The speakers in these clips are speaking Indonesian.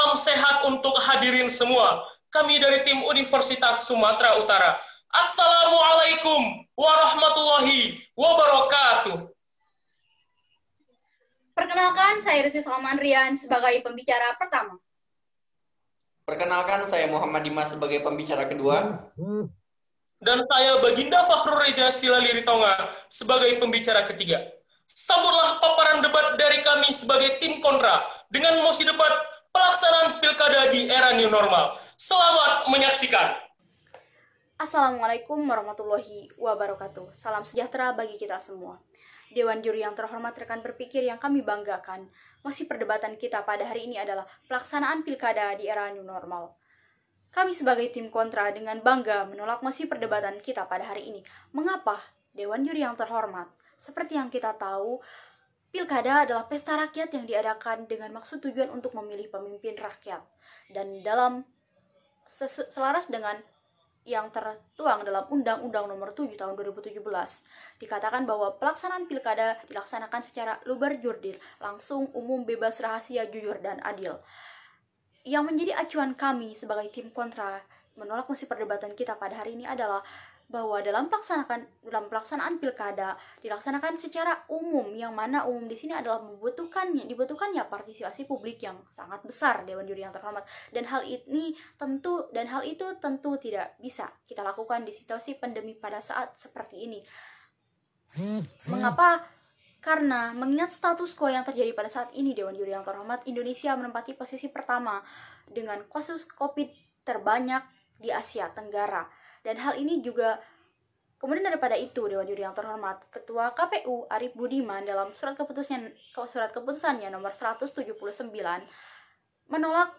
Salam sehat untuk hadirin semua. Kami dari tim Universitas Sumatera Utara. Assalamualaikum warahmatullahi wabarakatuh. Perkenalkan, saya Rizky Salman Rian sebagai pembicara pertama. Perkenalkan, saya Muhammad Dimas sebagai pembicara kedua. Dan saya Baginda Fakhrul Reja Silaliri Tonga sebagai pembicara ketiga. Sambutlah paparan debat dari kami sebagai tim kontra dengan mosi debat pelaksanaan pilkada di era new normal. Selamat menyaksikan. Assalamualaikum warahmatullahi wabarakatuh. Salam sejahtera bagi kita semua. Dewan juri yang terhormat, rekan berpikir yang kami banggakan, mosi perdebatan kita pada hari ini adalah pelaksanaan pilkada di era new normal. Kami sebagai tim kontra dengan bangga menolak mosi perdebatan kita pada hari ini. Mengapa? Dewan juri yang terhormat, seperti yang kita tahu, pilkada adalah pesta rakyat yang diadakan dengan maksud tujuan untuk memilih pemimpin rakyat. Dan dalam selaras dengan yang tertuang dalam Undang-Undang Nomor 7 Tahun 2017, dikatakan bahwa pelaksanaan pilkada dilaksanakan secara luber jurdil, langsung, umum, bebas, rahasia, jujur, dan adil. Yang menjadi acuan kami sebagai tim kontra menolak mosi perdebatan kita pada hari ini adalah bahwa dalam pelaksanaan pilkada dilaksanakan secara umum, yang mana umum di sini adalah dibutuhkannya partisipasi publik yang sangat besar, Dewan Juri yang terhormat, dan hal itu tentu tidak bisa kita lakukan di situasi pandemi pada saat seperti ini. Mengapa? Karena mengingat status quo yang terjadi pada saat ini, Dewan Juri yang terhormat, Indonesia menempati posisi pertama dengan kasus COVID terbanyak di Asia Tenggara. Dan hal ini juga, kemudian daripada itu, Dewan Juri yang terhormat, Ketua KPU Arief Budiman dalam surat keputusannya nomor 179 menolak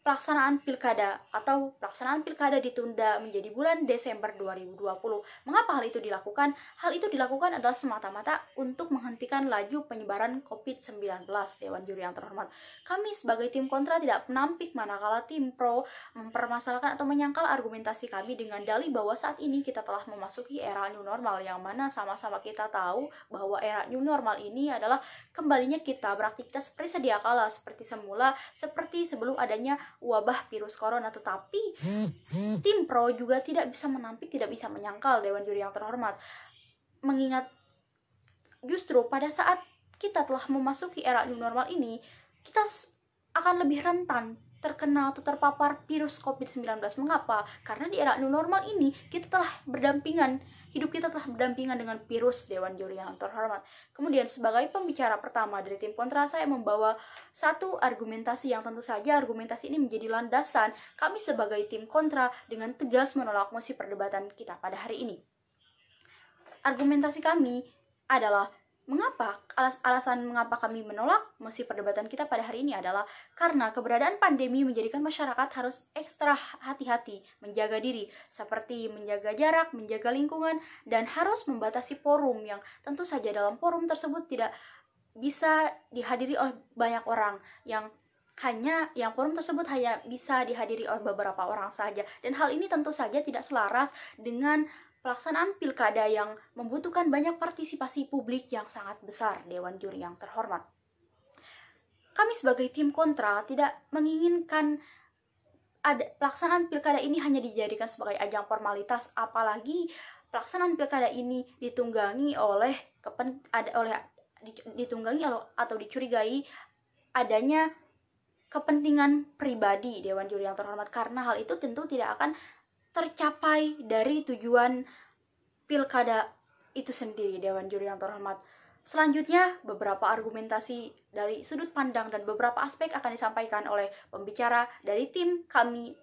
pelaksanaan pilkada ditunda menjadi bulan Desember 2020. Mengapa hal itu dilakukan? Hal itu dilakukan adalah semata-mata untuk menghentikan laju penyebaran COVID-19, Dewan Juri yang terhormat. Kami sebagai tim kontra tidak menampik manakala tim pro mempermasalahkan atau menyangkal argumentasi kami dengan dalih bahwa saat ini kita telah memasuki era new normal, yang mana sama-sama kita tahu bahwa era new normal ini adalah kembalinya kita beraktivitas seperti sedia kala, seperti semula, seperti sebelum adanya wabah virus corona. Tetapi tim pro juga tidak bisa menampik, tidak bisa menyangkal, Dewan Juri yang terhormat, mengingat justru pada saat kita telah memasuki era new normal ini, kita akan lebih rentan terkena atau terpapar virus COVID-19. Mengapa? Karena di era new normal ini hidup kita telah berdampingan dengan virus, Dewan Juri yang terhormat. Kemudian sebagai pembicara pertama dari tim kontra, saya membawa satu argumentasi yang tentu saja argumentasi ini menjadi landasan kami sebagai tim kontra dengan tegas menolak mosi perdebatan kita pada hari ini. Argumentasi kami adalah alasan mengapa kami menolak mosi perdebatan kita pada hari ini adalah karena keberadaan pandemi menjadikan masyarakat harus ekstra hati-hati menjaga diri, seperti menjaga jarak, menjaga lingkungan, dan harus membatasi forum yang tentu saja dalam forum tersebut tidak bisa dihadiri oleh banyak orang, yang forum tersebut hanya bisa dihadiri oleh beberapa orang saja. Dan hal ini tentu saja tidak selaras dengan pelaksanaan pilkada yang membutuhkan banyak partisipasi publik yang sangat besar, Dewan Juri yang terhormat. Kami sebagai tim kontra tidak menginginkan pelaksanaan pilkada ini hanya dijadikan sebagai ajang formalitas, apalagi pelaksanaan pilkada ini ditunggangi atau dicurigai adanya kepentingan pribadi, Dewan Juri yang terhormat, karena hal itu tentu tidak akan tercapai dari tujuan pilkada itu sendiri, Dewan Juri yang terhormat. Selanjutnya, beberapa argumentasi dari sudut pandang dan beberapa aspek akan disampaikan oleh pembicara dari tim kami,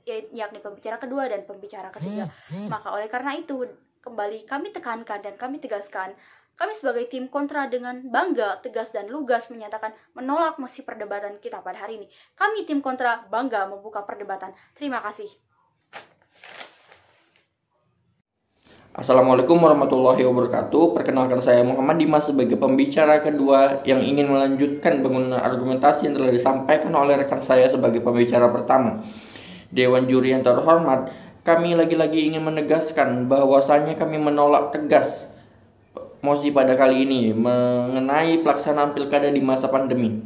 yakni pembicara kedua dan pembicara ketiga. Maka oleh karena itu, kembali kami tekankan dan kami tegaskan, kami sebagai tim kontra dengan bangga, tegas, dan lugas menyatakan menolak mosi perdebatan kita pada hari ini. Kami tim kontra bangga membuka perdebatan. Terima kasih. Assalamualaikum warahmatullahi wabarakatuh. Perkenalkan, saya Muhammad Dimas sebagai pembicara kedua yang ingin melanjutkan bangunan argumentasi yang telah disampaikan oleh rekan saya sebagai pembicara pertama. Dewan Juri yang terhormat, kami lagi-lagi ingin menegaskan bahwasannya kami menolak tegas mosi pada kali ini mengenai pelaksanaan pilkada di masa pandemi.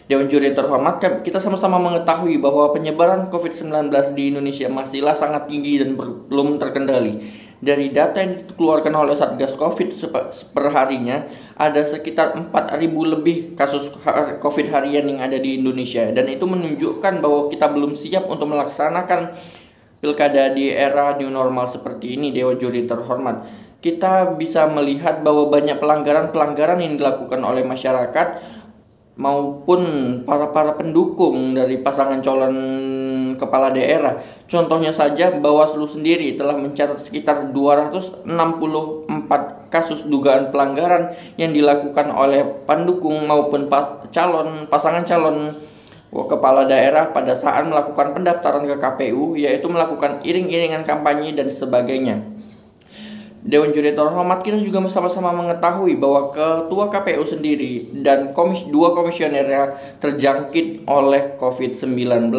Dewan Juri yang terhormat, kita sama-sama mengetahui bahwa penyebaran COVID-19 di Indonesia masihlah sangat tinggi dan belum terkendali. Dari data yang dikeluarkan oleh Satgas COVID perharinya, ada sekitar 4.000 lebih kasus COVID harian yang ada di Indonesia. Dan itu menunjukkan bahwa kita belum siap untuk melaksanakan pilkada di era new normal seperti ini, Dewan Juri terhormat. Kita bisa melihat bahwa banyak pelanggaran-pelanggaran yang dilakukan oleh masyarakat maupun para pendukung dari pasangan calon kepala daerah. Contohnya saja, Bawaslu sendiri telah mencatat sekitar 264 kasus dugaan pelanggaran yang dilakukan oleh pendukung maupun pasangan calon kepala daerah pada saat melakukan pendaftaran ke KPU, yaitu melakukan iring-iringan kampanye dan sebagainya. Dewan Juri terhormat, kita juga sama-sama mengetahui bahwa ketua KPU sendiri dan dua komisionernya terjangkit oleh COVID-19.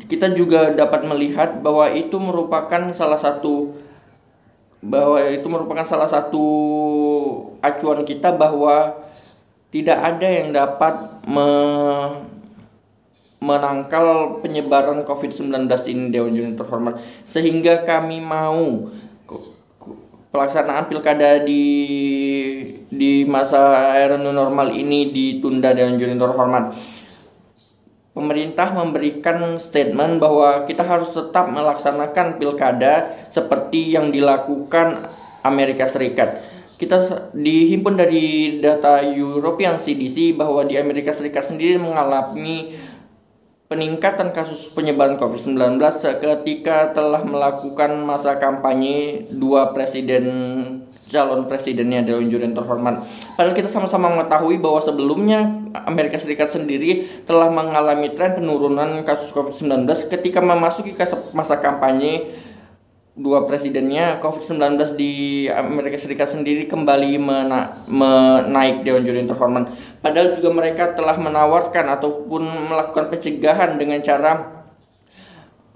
Kita juga dapat melihat bahwa itu merupakan salah satu acuan kita bahwa tidak ada yang dapat menangkal penyebaran COVID-19 ini, Dewan Juri terhormat, sehingga kami mau pelaksanaan pilkada di masa era new normal ini ditunda, Dewan Juri terhormat. Pemerintah memberikan statement bahwa kita harus tetap melaksanakan pilkada seperti yang dilakukan Amerika Serikat. Kita dihimpun dari data European CDC bahwa di Amerika Serikat sendiri mengalami peningkatan kasus penyebaran COVID-19 ketika telah melakukan masa kampanye dua calon presidennya, Dewan Juri terhormat. Padahal kita sama-sama mengetahui bahwa sebelumnya Amerika Serikat sendiri telah mengalami tren penurunan kasus COVID-19 ketika memasuki masa kampanye dua presidennya. COVID-19 di Amerika Serikat sendiri kembali menaik, Dewan Juri terhormat. Padahal juga mereka telah menawarkan ataupun melakukan pencegahan dengan cara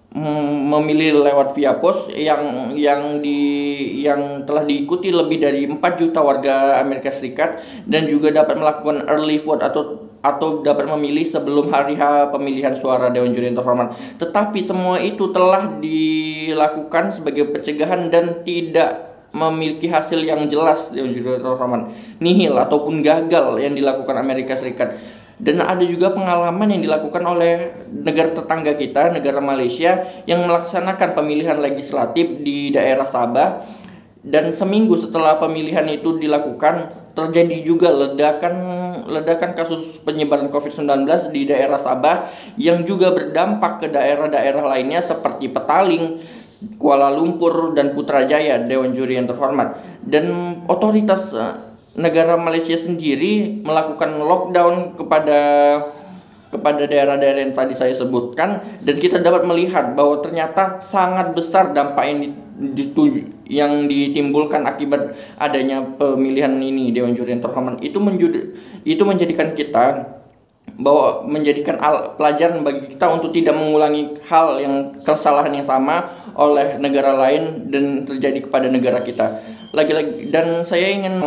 memilih lewat via pos yang telah diikuti lebih dari 4 juta warga Amerika Serikat, dan juga dapat melakukan early vote atau dapat memilih sebelum hari H pemilihan suara, Dewan Juri terhormat. Tetapi semua itu telah dilakukan sebagai pencegahan dan tidak memiliki hasil yang jelas, Dewan Juri terhormat. Nihil ataupun gagal yang dilakukan Amerika Serikat. Dan ada juga pengalaman yang dilakukan oleh negara tetangga kita, negara Malaysia, yang melaksanakan pemilihan legislatif di daerah Sabah. Dan seminggu setelah pemilihan itu dilakukan, terjadi juga ledakan kasus penyebaran COVID-19 di daerah Sabah, yang juga berdampak ke daerah-daerah lainnya seperti Petaling, Kuala Lumpur, dan Putrajaya, Dewan Juri yang terhormat. Dan otoritas negara Malaysia sendiri melakukan lockdown kepada daerah-daerah yang tadi saya sebutkan, dan kita dapat melihat bahwa ternyata sangat besar dampak yang ditimbulkan akibat adanya pemilihan ini, Dewan Juri yang terhormat. Itu menjadikan pelajaran bagi kita untuk tidak mengulangi kesalahan yang sama oleh negara lain dan terjadi kepada negara kita. Lagi-lagi, dan saya ingin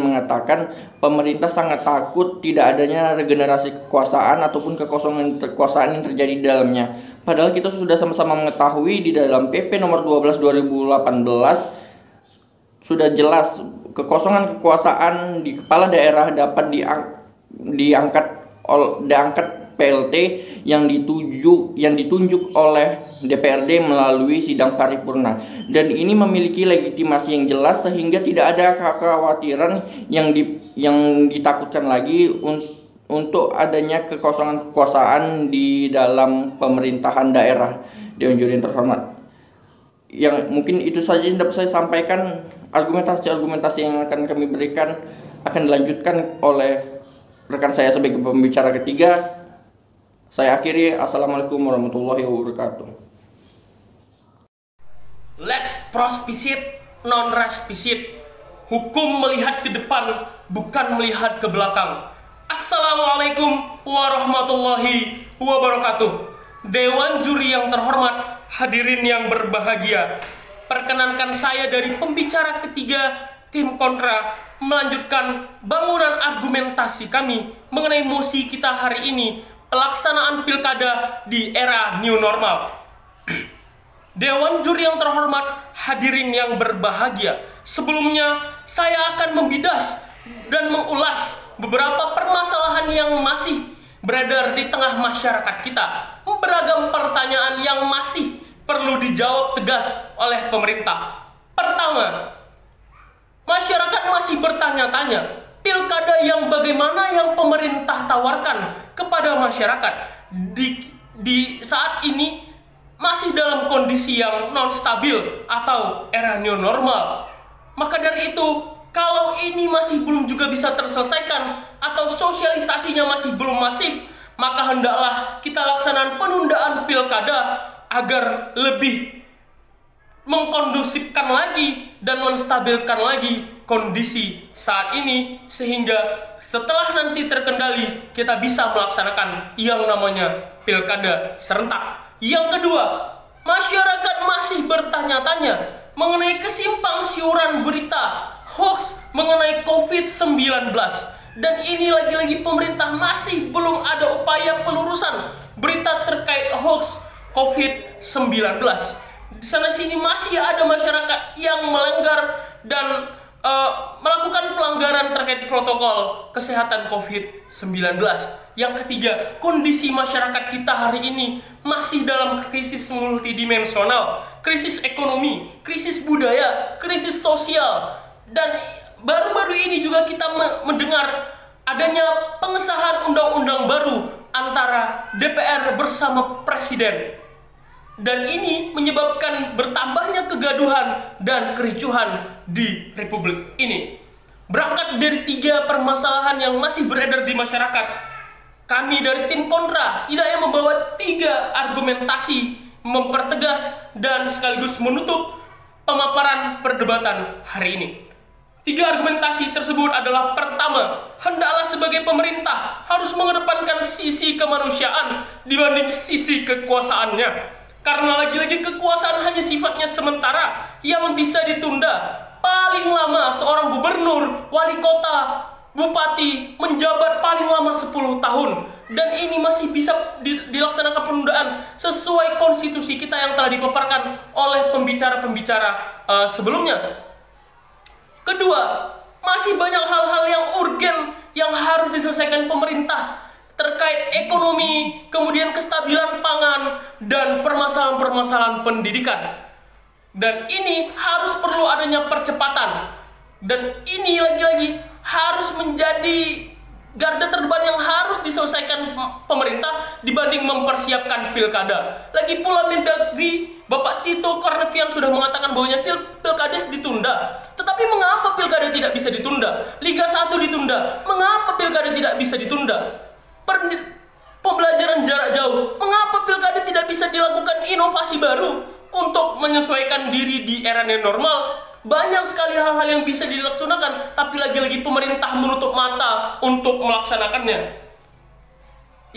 mengatakan pemerintah sangat takut tidak adanya regenerasi kekuasaan ataupun kekosongan kekuasaan yang terjadi di dalamnya. Padahal kita sudah sama-sama mengetahui di dalam PP nomor 12 2018 sudah jelas kekosongan kekuasaan di kepala daerah dapat diangkat PLT yang ditunjuk oleh DPRD melalui sidang paripurna, dan ini memiliki legitimasi yang jelas sehingga tidak ada kekhawatiran yang ditakutkan lagi untuk adanya kekosongan kekuasaan di dalam pemerintahan daerah, Dewan Juri yang terhormat. Yang mungkin itu saja yang dapat saya sampaikan. Argumentasi yang akan kami berikan akan dilanjutkan oleh rekan saya sebagai pembicara ketiga. Saya akhiri. Assalamualaikum warahmatullahi wabarakatuh. Lex prospicit non res vicit. Hukum melihat ke depan, bukan melihat ke belakang. Assalamualaikum warahmatullahi wabarakatuh. Dewan Juri yang terhormat, hadirin yang berbahagia. Perkenankan saya dari pembicara ketiga tim kontra melanjutkan bangunan argumentasi kami mengenai mosi kita hari ini, pelaksanaan pilkada di era new normal. Dewan juri yang terhormat, hadirin yang berbahagia, sebelumnya saya akan membidas dan mengulas beberapa permasalahan yang masih beredar di tengah masyarakat kita. Beragam pertanyaan yang masih perlu dijawab tegas oleh pemerintah. Pertama, masyarakat masih bertanya-tanya, pilkada yang bagaimana yang pemerintah tawarkan kepada masyarakat di saat ini masih dalam kondisi yang non stabil atau era new normal. Maka dari itu, kalau ini masih belum juga bisa terselesaikan atau sosialisasinya masih belum masif, maka hendaklah kita laksanakan penundaan pilkada agar lebih mengkondusifkan lagi dan menstabilkan lagi kondisi saat ini, sehingga setelah nanti terkendali kita bisa melaksanakan yang namanya pilkada serentak. Yang kedua, masyarakat masih bertanya-tanya mengenai kesimpang siuran berita hoax mengenai COVID-19, dan ini lagi-lagi pemerintah masih belum ada upaya pelurusan berita terkait hoax COVID-19. Di sana sini masih ada masyarakat yang melanggar dan melakukan pelanggaran terkait protokol kesehatan COVID-19. Yang ketiga, kondisi masyarakat kita hari ini masih dalam krisis multidimensional, krisis ekonomi, krisis budaya, krisis sosial. Dan baru-baru ini juga kita mendengar adanya pengesahan undang-undang baru antara DPR bersama Presiden. Dan ini menyebabkan bertambahnya kegaduhan dan kericuhan di Republik ini. Berangkat dari 3 permasalahan yang masih beredar di masyarakat, kami dari tim kontra setidaknya membawa 3 argumentasi mempertegas dan sekaligus menutup pemaparan perdebatan hari ini. 3 argumentasi tersebut adalah: pertama, hendaklah sebagai pemerintah harus mengedepankan sisi kemanusiaan dibanding sisi kekuasaannya. Karena lagi-lagi kekuasaan hanya sifatnya sementara yang bisa ditunda. Paling lama seorang gubernur, wali kota, bupati menjabat paling lama 10 tahun. Dan ini masih bisa dilaksanakan penundaan sesuai konstitusi kita yang telah dipaparkan oleh pembicara-pembicara sebelumnya. Kedua, masih banyak hal-hal yang urgen yang harus diselesaikan pemerintah terkait ekonomi, kemudian kestabilan pangan, dan permasalahan-permasalahan pendidikan. Dan ini harus perlu adanya percepatan. Dan ini lagi-lagi harus menjadi garda terdepan yang harus diselesaikan pemerintah dibanding mempersiapkan pilkada. Lagi pula Mendagri Bapak Tito Karnavian sudah mengatakan bahwanya pilkades ditunda. Tetapi mengapa pilkada tidak bisa ditunda? Liga 1 ditunda. Mengapa pilkada tidak bisa ditunda? Pembelajaran jarak jauh, mengapa pilkada tidak bisa dilakukan inovasi baru untuk menyesuaikan diri di era new normal? Banyak sekali hal-hal yang bisa dilaksanakan, tapi lagi-lagi pemerintah menutup mata untuk melaksanakannya.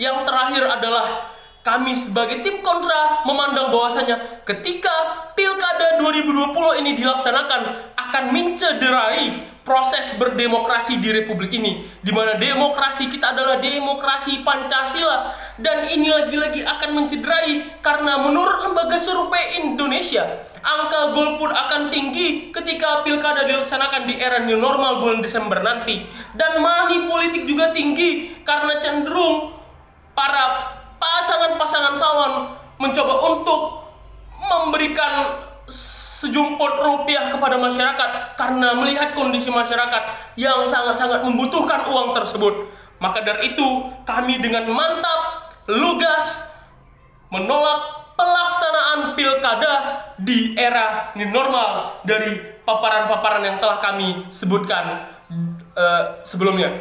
Yang terakhir adalah kami sebagai tim kontra memandang bahwasanya ketika pilkada 2020 ini dilaksanakan akan mencederai proses berdemokrasi di Republik ini, di mana demokrasi kita adalah demokrasi Pancasila. Dan ini lagi-lagi akan mencederai karena menurut lembaga survei Indonesia, angka golput akan tinggi ketika pilkada dilaksanakan di era new normal bulan Desember nanti. Dan money politik juga tinggi karena cenderung para pasangan-pasangan calon mencoba untuk memberikan sejumput rupiah kepada masyarakat karena melihat kondisi masyarakat yang sangat-sangat membutuhkan uang tersebut. Maka dari itu, kami dengan mantap, lugas menolak pelaksanaan pilkada di era new normal dari paparan-paparan yang telah kami sebutkan sebelumnya.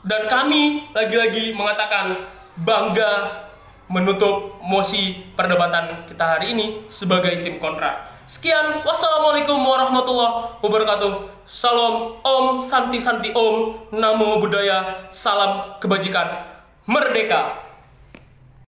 Dan kami lagi-lagi mengatakan bangga menutup mosi perdebatan kita hari ini sebagai tim kontra. Sekian, wassalamualaikum warahmatullahi wabarakatuh. Salam Om, Santi Santi Om, Namo Buddhaya, salam kebajikan, merdeka.